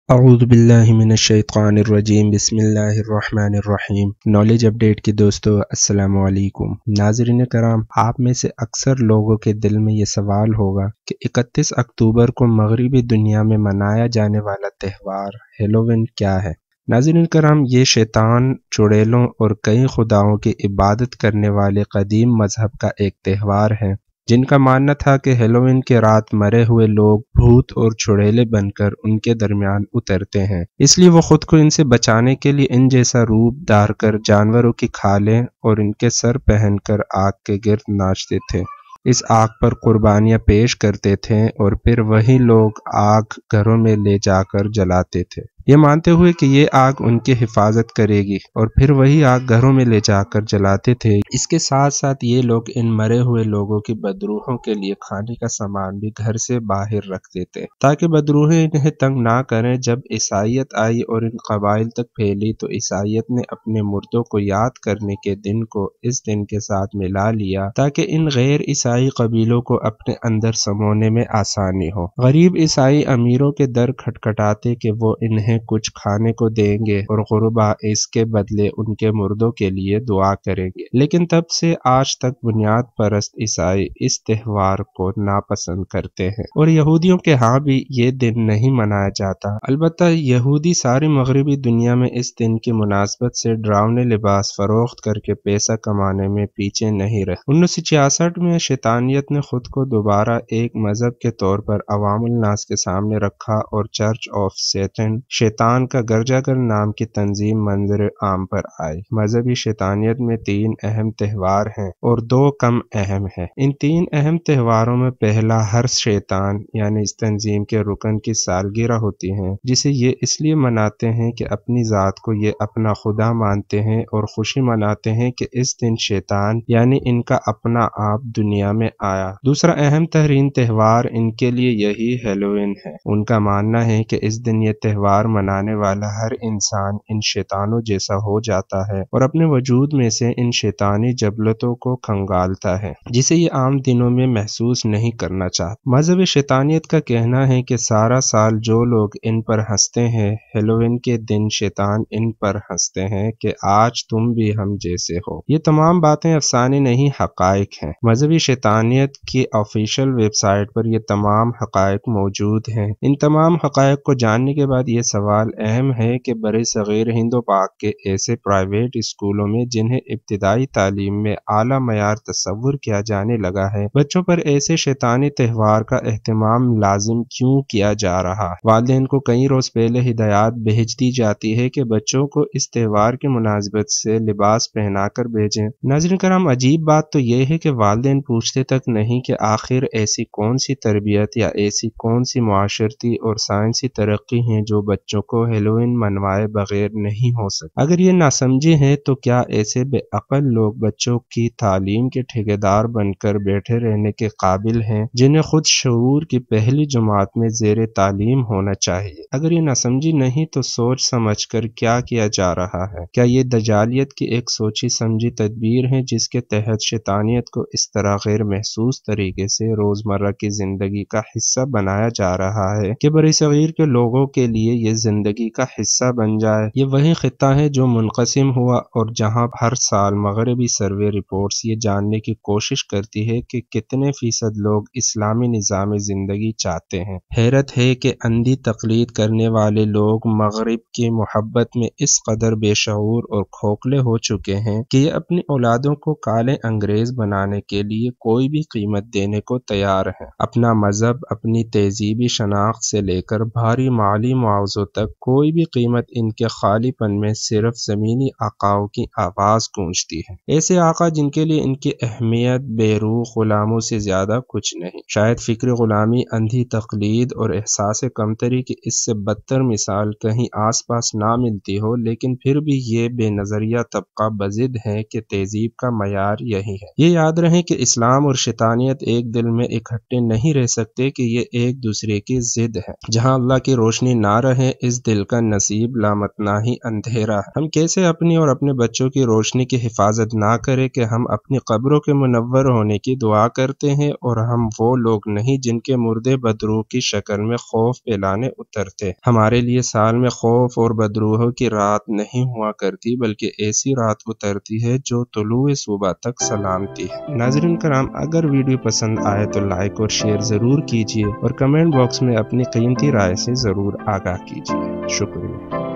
اعوذ باللہ من الشیطان الرجیم بسم اللہ الرحمن الرحیم۔ نالج اپڈیٹ کے دوستو السلام علیکم۔ ناظرین کرام، آپ میں سے اکثر لوگوں کے دل میں یہ سوال ہوگا کہ 31 اکتوبر کو مغربی دنیا میں منایا جانے والا تہوار ہیلووین کیا ہے؟ ناظرین کرام، یہ شیطان، چڑیلوں اور کئی خداؤں کی عبادت کرنے والے قدیم مذہب کا ایک تہوار ہے جن کا ماننا تھا کہ ہیلووین کے رات مرے ہوئے لوگ بھوت اور چڑیلے بن کر ان کے درمیان اترتے ہیں، اس لیے وہ خود کو ان سے بچانے کے لیے ان جیسا روپ دھار کر جانوروں کی کھالیں اور ان کے سر پہن کر آگ کے گرد ناچتے تھے۔ اس آگ پر قربانیاں پیش کرتے تھے اور پھر وہی لوگ آگ گھروں میں لے جا کر جلاتے تھے، یہ مانتے ہوئے کہ یہ آگ ان کی حفاظت کرے گی، اور پھر وہی آگ گھروں میں لے جا کر جلاتے تھے۔ اس کے ساتھ ساتھ یہ لوگ ان مرے ہوئے لوگوں کی بدروحوں کے لیے کھانے کا سامان بھی گھر سے باہر رکھتے تھے تاکہ بدروحیں انہیں تنگ نہ کریں۔ جب عیسائیت آئی اور ان قبائل تک پھیلی تو عیسائیت نے اپنے مردوں کو یاد کرنے کے دن کو اس دن کے ساتھ ملا لیا تاکہ ان غیر عیسائی قبیلوں کو اپنے اندر سمونے میں آسانی ہو۔ غریب عیسائی امیروں کے در کھٹکھٹاتے کہ وہ انہیں کچھ کھانے کو دیں گے اور غربا اس کے بدلے ان کے مردوں کے لیے دعا کریں گے، لیکن تب سے آج تک بنیاد پرست عیسائی اس تہوار کو ناپسند کرتے ہیں اور یہودیوں کے ہاں بھی یہ دن نہیں منایا جاتا۔ البتہ یہودی ساری مغربی دنیا میں اس دن کی مناسبت سے ڈراؤنے لباس فروخت کر کے پیسہ کمانے میں پیچھے نہیں رہے۔ 1966 میں شیطانیت نے خود کو دوبارہ ایک مذہب کے طور پر عوام الناس کے سامنے رکھا اور چرچ آف سیٹن، شیطان کا گرجا گھر نام کی تنظیم منظر عام پر آئی۔ مذہبی شیطانیت میں 3 اہم تہوار ہیں اور 2 کم اہم ہیں۔ ان 3 اہم تہواروں میں پہلا ہر شیطان یعنی اس تنظیم کے رکن کی سالگرہ ہوتی ہے، جسے یہ اس لیے مناتے ہیں کہ اپنی ذات کو یہ اپنا خدا مانتے ہیں اور خوشی مناتے ہیں کہ اس دن شیطان یعنی ان کا اپنا آپ دنیا میں آیا۔ دوسرا اہم ترین تہوار ان کے لیے یہی ہیلووین ہے۔ ان کا ماننا ہے کہ اس دن یہ تہوار منانے والا ہر انسان ان شیطانوں جیسا ہو جاتا ہے اور اپنے وجود میں سے ان شیطانی جبلتوں کو کھنگالتا ہے جسے یہ عام دنوں میں محسوس نہیں کرنا چاہتا۔ مذہب شیطانیت کا کہنا ہے کہ سارا سال جو لوگ ان پر ہنستے ہیں، ہیلووین کے دن شیطان ان پر ہنستے ہیں کہ آج تم بھی ہم جیسے ہو۔ یہ تمام باتیں افسانے نہیں، حقائق ہیں۔ مذہبی شیطانیت کی آفیشیل ویب سائٹ پر یہ تمام حقائق موجود ہیں۔ ان تمام حقائق کو جاننے کے بعد یہ سوال اہم ہے کہ برصغیر ہند و پاک کے ایسے پرائیویٹ اسکولوں میں جنہیں ابتدائی تعلیم میں اعلیٰ معیار تصور کیا جانے لگا ہے، بچوں پر ایسے شیطانی تہوار کا اہتمام لازم کیوں کیا جا رہا ہے؟ والدین کو کئی روز پہلے ہدایات بھیج دی جاتی ہے کہ بچوں کو اس تہوار کی مناسبت سے لباس پہنا کر بھیجیں۔ ناظرین کرام، عجیب بات تو یہ ہے کہ والدین پوچھتے تک نہیں کہ آخر ایسی کون سی تربیت یا ایسی کون سی معاشرتی اور سائنسی ترقی ہیں جو بچوں کو ہیلووین منوائے بغیر نہیں ہو سکتی۔ اگر یہ ناسمجھی ہے تو کیا ایسے بے عقل لوگ بچوں کی تعلیم کے ٹھیکیدار بن کر بیٹھے رہنے کے قابل ہیں جنہیں خود شعور کی پہلی جماعت میں زیر تعلیم ہونا چاہیے؟ اگر یہ ناسمجھی نہیں تو سوچ سمجھ کر کیا کیا جا رہا ہے؟ کیا یہ دجالیت کی ایک سوچی سمجھی تدبیر ہے جس کے تحت شیطانیت کو اس طرح غیر محسوس طریقے سے روزمرہ کی زندگی کا حصہ بنایا جا رہا ہے کہ برصغیر کے لوگوں کے لیے یہ زندگی کا حصہ بن جائے؟ یہ وہی خطہ ہے جو منقسم ہوا اور جہاں ہر سال مغربی سروے رپورٹس یہ جاننے کی کوشش کرتی ہے کہ کتنے فیصد لوگ اسلامی نظام زندگی چاہتے ہیں۔ حیرت ہے کہ اندھی تقلید کرنے والے لوگ مغرب کی محبت میں اس قدر بے شعور اور کھوکھلے ہو چکے ہیں کہ یہ اپنی اولادوں کو کالے انگریز بنانے کے لیے کوئی بھی قیمت دینے کو تیار ہیں۔ اپنا مذہب، اپنی تہذیبی شناخت سے لے کر بھاری مالی معاوضوں تک کوئی بھی قیمت ان کے خالی پن میں صرف زمینی آقاؤں کی آواز گونجتی ہے۔ ایسے آقا جن کے لیے ان کی اہمیت بے روح غلاموں سے زیادہ کچھ نہیں۔ شاید فکر غلامی، اندھی تقلید اور احساس کمتری کی اس سے بدتر مثال کہیں آس پاس نہ ملتی ہو، لیکن پھر بھی یہ بے نظریہ طبقہ بضد ہے کہ تہذیب کا معیار یہی ہے۔ یہ یاد رہے کہ اسلام اور شیطانیت ایک دل میں اکٹھے نہیں رہ سکتے کہ یہ ایک دوسرے کی ضد ہے۔ جہاں اللہ کی روشنی نہ رہے، اس دل کا نصیب لامتنا ہی اندھیرا۔ ہم کیسے اپنی اور اپنے بچوں کی روشنی کی حفاظت نہ کریں کہ ہم اپنی قبروں کے منور ہونے کی دعا کرتے ہیں، اور ہم وہ لوگ نہیں جن کے مردے بدروح کی شکل میں خوف پھیلانے اترتے۔ ہمارے لیے سال میں خوف اور بدروحوں کی رات نہیں ہوا کرتی، بلکہ ایسی رات اترتی ہے جو طلوع صبح تک سلامتی ہے۔ ناظرین کرام، اگر ویڈیو پسند آئے تو لائک اور شیئر ضرور کیجیے، اور کمنٹ باکس میں اپنی قیمتی رائے سے ضرور آگاہ کیجیے۔ شکریہ۔